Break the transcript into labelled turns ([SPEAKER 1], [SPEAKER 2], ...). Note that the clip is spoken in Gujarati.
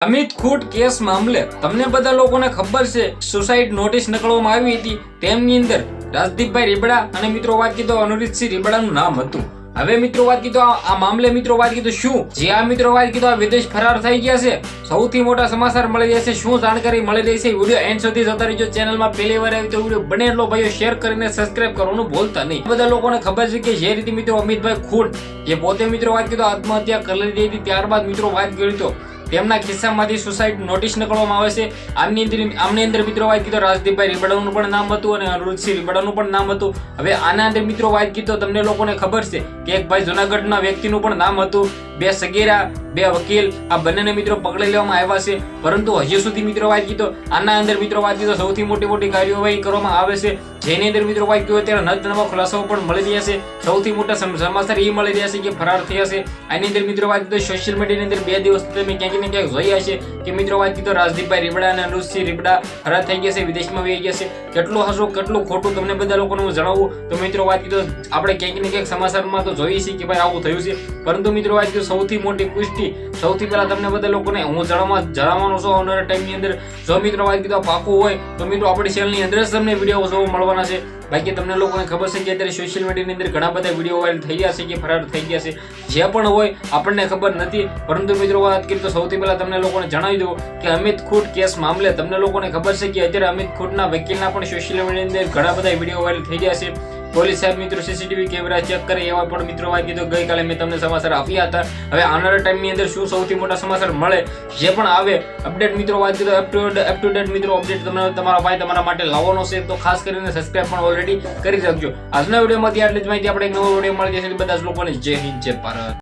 [SPEAKER 1] અમિત ખૂટ કેસ મામલે તમને બધા લોકોને ખબર છે સુસાઇડ નોટિસ નકળવામાં આવી હતી. તેમની અંદર રાજદીપભાઈ રીબડા અને મિત્રો વાત કીધો અનુરીતસિંહ રીબડાનું નામ હતું. હવે મિત્રો વાત કીધો આ મામલે મિત્રો વાત કીધો શું જે આ મિત્રો વાત કીધો આ વિદેશ ફરાર થઈ ગયા છે. સૌથી મોટા સમાચાર મળી રહ્યા છે. શું જાણકારી મળી રહી છે વિડીયો એન્ડ સુધી જોતા રહેજો. ચેનલમાં પહેલી વાર આવી તો વિડીયો બને એટલો ભાઈઓ શેર કરીને સબસ્ક્રાઇબ કરવાનું ભૂલતા નહીં. બધા લોકોને ખબર છે કે જે રીતે મિત્રો અમિતભાઈ ખૂટ જે પોતે મિત્રો વાત કીધો આત્મહત્યા કરી લીધી હતી ત્યારબાદ મિત્રો વાત કરી તો તેમના ખિસ્સામાંથી સુસાઇડ નોટિસ નીકળવામાં આવે છે. આમની અંદર મિત્રો વાત કીધો રાજદીપભાઈ રીબડાનું પણ નામ હતું અને અનુરીતસિંહ રીબડાનું પણ નામ હતું. હવે આના અંદર મિત્રો વાત કીધો તમને લોકોને ખબર છે કે એક ભાઈ જુનાગઢના વ્યક્તિનું પણ નામ હતું. બે સગીરા બે વકીલ આ બંનેને મિત્રો પકડી લેવામાં આવ્યા છે. પરંતુ હજી સુધી મિત્રો વાત કીધો આના અંદર મિત્રો વાત કીધો સૌથી મોટી કાર્યવાહી કરવામાં આવે છે. જેની અંદર મિત્રો વાત કીધો ત્યારે નવા ખુલાસાઓ પણ મળી રહ્યા છે. સૌથી મોટા સમાચાર એ મળી રહ્યા છે કે ફરાર થયા છે. આની અંદર મિત્રો વાત કીધો સોશિયલ મીડિયાની અંદર 2 દિવસ તમે ક્યાંક ને ક્યાંક જોયા છે કે મિત્રો વાત કીધો રાજદીપભાઈ રીબડા અને અનુરીતસિંહ રીબડા ફરાર થઈ ગયા છે, વિદેશમાં વહી ગયા છે. કેટલું હશું કેટલું ખોટું તમને બધા લોકોને હું જણાવું તો મિત્રો વાત કીધો આપણે ક્યાંક ને ક્યાંક સમાચારમાં તો જોઈએ છીએ કે ભાઈ આવું થયું છે. પરંતુ મિત્રો વાત કીધો સૌથી મોટી પુષ્ટિ સૌથી પહેલા તમને બધા લોકોને હું જણાવવાનો છું આવનારા ટાઈમની અંદર. જો મિત્રો વાત કીધો પાકું હોય તો મિત્રો આપણી ચેનલની અંદર જ તમને વિડીયો જોવા મળવાના છે. બાકી તમને લોકોને ખબર છે કે અત્યારે સોશિયલ મીડિયાની અંદર ઘણા બધા વિડીયો વાયરલ થઈ ગયા છે કે ફરાર થઈ ગયા છે. જે પણ હોય આપણને ખબર નથી. પરંતુ મિત્રો વાત કરીએ તો સૌથી પહેલા તમને લોકોને જણાવી દઉં કે અમિત ખૂટ કેસ મામલે તમને લોકોને ખબર છે કે અત્યારે અમિત ખૂટના વકીલના પણ સોશિયલ મીડિયાની અંદર ઘણા બધા વિડીયો વાયરલ થઈ ગયા છે. પોલીસ સાહેબ મિત્રો સીસીટીવી કેમેરા ચેક કરે એવા પણ મિત્રો વાત કીધું ગઈકાલે મેં તમને સમાચાર આપ્યા હતા. હવે આવનારા ટાઈમની અંદર શું સૌથી મોટા સમાચાર મળે જે પણ આવે અપડેટ મિત્રો વાત કીધું અપ ટુ ડેટ મિત્રો અપડેટ તમને તમારા ભાઈ તમારા માટે લાવવાનો છે. તો ખાસ કરીને સબસ્ક્રાઇબ પણ ઓલરેડી કરી રાખજો. આજના વિડીયોમાંથી આટલી જ માહિતી. આપણે એક નવો વિડીયો મળી જશે. બધા જ લોકોને જય હિન્દ જય ભારત.